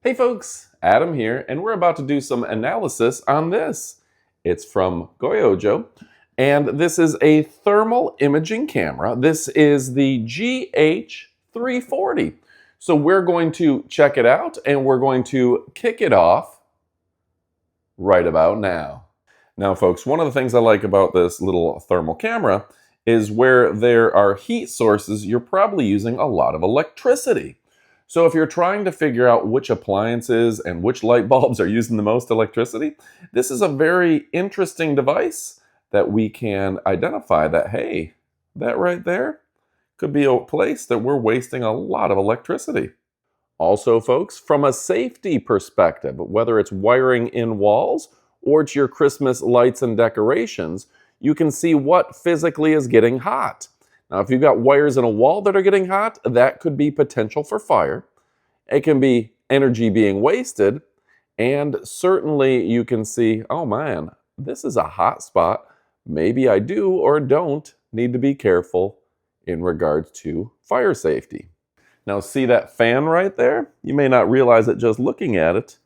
Hey folks, Adam here, and we're about to do some analysis on this. It's from GOYOJO, and this is a thermal imaging camera. This is the GH340. So we're going to check it out, and we're going to kick it off right about now. Now folks, one of the things I like about this little thermal camera is where there are heat sources, you're probably using a lot of electricity. So if you're trying to figure out which appliances and which light bulbs are using the most electricity, this is a very interesting device that we can identify that, hey, that right there could be a place that we're wasting a lot of electricity. Also, folks, from a safety perspective, whether it's wiring in walls or it's your Christmas lights and decorations, you can see what physically is getting hot. Now, if you've got wires in a wall that are getting hot, that could be potential for fire. It can be energy being wasted, and certainly you can see, oh man, this is a hot spot. Maybe I do or don't need to be careful in regards to fire safety. Now, see that fan right there? You may not realize it just looking at it,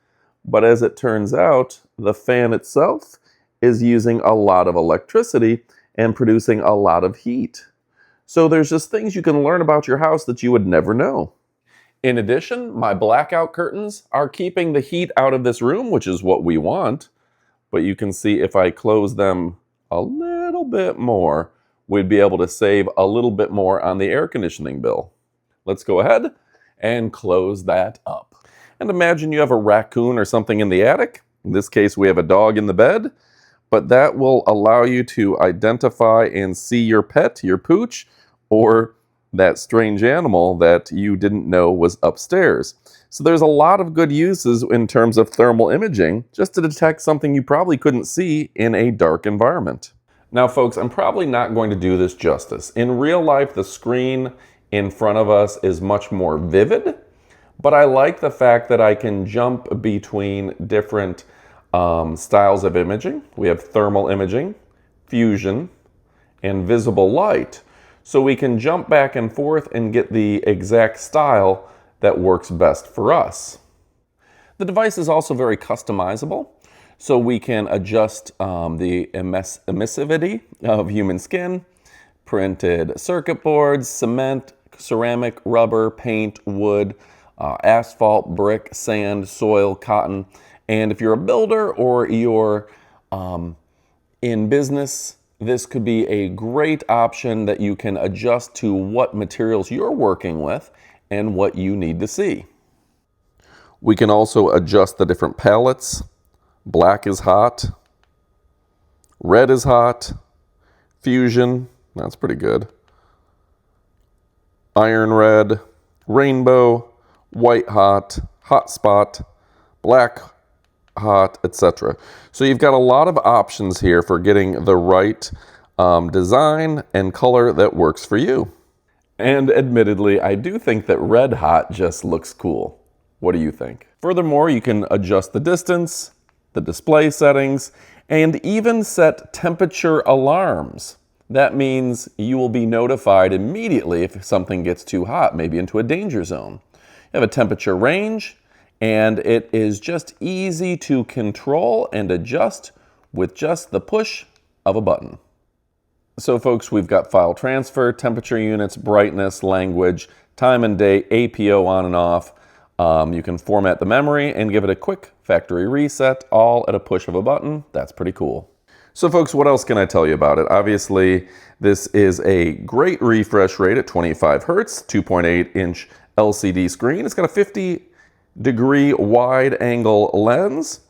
but as it turns out, the fan itself is using a lot of electricity and producing a lot of heat. So there's just things you can learn about your house that you would never know. In addition, my blackout curtains are keeping the heat out of this room, which is what we want. But you can see if I close them a little bit more, we'd be able to save a little bit more on the air conditioning bill. Let's go ahead and close that up. And imagine you have a raccoon or something in the attic. In this case, we have a dog in the bed. But that will allow you to identify and see your pet, your pooch, or that strange animal that you didn't know was upstairs. So there's a lot of good uses in terms of thermal imaging just to detect something you probably couldn't see in a dark environment. Now folks, I'm probably not going to do this justice. In real life, the screen in front of us is much more vivid, but I like the fact that I can jump between different styles of imaging. We have thermal imaging, fusion, and visible light. So we can jump back and forth and get the exact style that works best for us. The device is also very customizable, so we can adjust the emissivity of human skin, printed circuit boards, cement, ceramic, rubber, paint, wood, asphalt, brick, sand, soil, cotton. And if you're a builder or you're in business, this could be a great option that you can adjust to what materials you're working with and what you need to see. We can also adjust the different palettes. Black is hot. Red is hot. Fusion, that's pretty good. Iron red, rainbow, white hot, hot spot, black hot, etc. So you've got a lot of options here for getting the right design and color that works for you. And admittedly, I do think that red hot just looks cool. What do you think? Furthermore, you can adjust the distance, the display settings, and even set temperature alarms. That means you will be notified immediately if something gets too hot, maybe into a danger zone. You have a temperature range, and it is just easy to control and adjust with just the push of a button. So folks, we've got file transfer, temperature units, brightness, language, time and date, APO on and off. You can format the memory and give it a quick factory reset, all at a push of a button. That's pretty cool. So folks, what else can I tell you about it? Obviously, this is a great refresh rate at 25 Hertz, 2.8-inch LCD screen. It's got a 50-degree wide angle lens,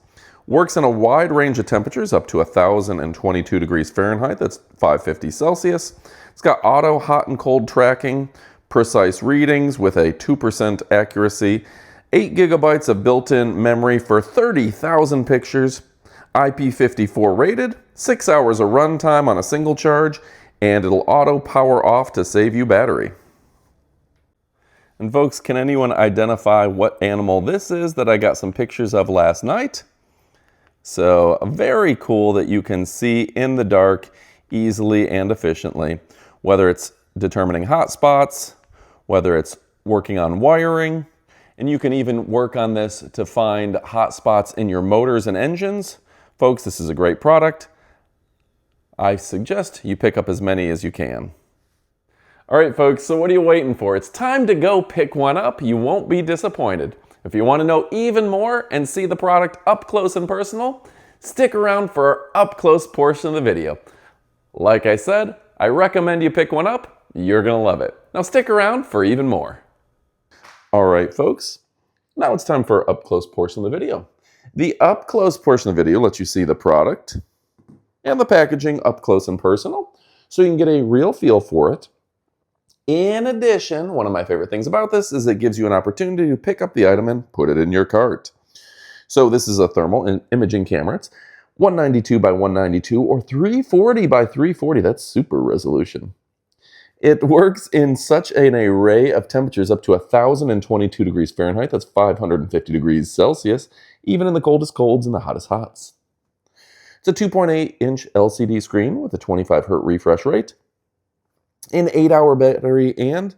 works in a wide range of temperatures up to 1022 degrees Fahrenheit, that's 550 Celsius. It's got auto hot and cold tracking, precise readings with a 2% accuracy, 8 gigabytes of built-in memory for 30,000 pictures, IP54 rated, 6 hours of runtime on a single charge, and it'll auto power off to save you battery. And folks, can anyone identify what animal this is that I got some pictures of last night? So very cool that you can see in the dark easily and efficiently, whether it's determining hot spots, whether it's working on wiring, And you can even work on this to find hot spots in your motors and engines. Folks, this is a great product. I suggest you pick up as many as you can. All right, folks, so what are you waiting for? It's time to go pick one up. You won't be disappointed. If you want to know even more and see the product up close and personal, stick around for our up close portion of the video. Like I said, I recommend you pick one up. You're going to love it. Now stick around for even more. All right, folks, now it's time for our up close portion of the video. The up close portion of the video lets you see the product and the packaging up close and personal, so you can get a real feel for it. In addition, one of my favorite things about this is it gives you an opportunity to pick up the item and put it in your cart. So this is a thermal imaging camera. It's 192 by 192 or 340 by 340. That's super resolution. It works in such an array of temperatures up to 1,022 degrees Fahrenheit. That's 550 degrees Celsius, even in the coldest colds and the hottest hots. It's a 2.8-inch LCD screen with a 25 Hz refresh rate, an 8-hour battery, and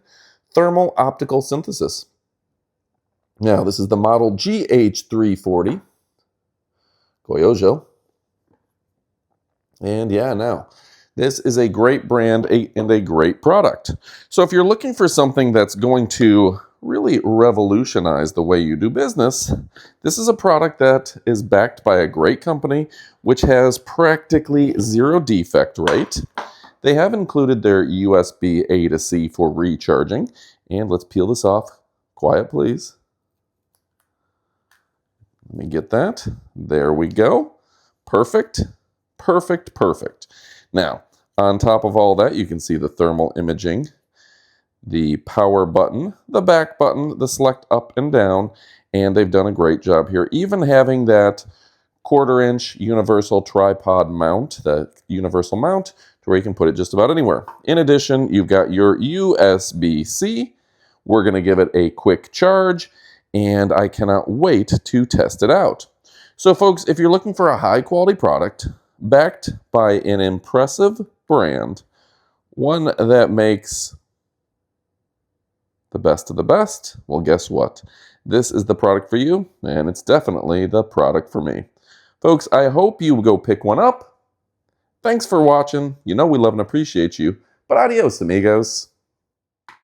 thermal optical synthesis. Now, this is the model GH340 GOYOJO. And yeah, now, this is a great brand and a great product. So if you're looking for something that's going to really revolutionize the way you do business, this is a product that is backed by a great company which has practically zero defect rate. They have included their USB A to C for recharging. And let's peel this off. Quiet, please. Let me get that. There we go. Perfect. Perfect, perfect. Now, on top of all that, you can see the thermal imaging, the power button, the back button, the select up and down, and they've done a great job here. Even having that 1/4-inch universal tripod mount, the universal mount, to where you can put it just about anywhere. In addition, you've got your USB-C. We're going to give it a quick charge, and I cannot wait to test it out. So folks, if you're looking for a high-quality product, backed by an impressive brand, one that makes the best of the best, well, guess what? This is the product for you, and it's definitely the product for me. Folks, I hope you go pick one up. Thanks for watching. You know we love and appreciate you, but adios, amigos.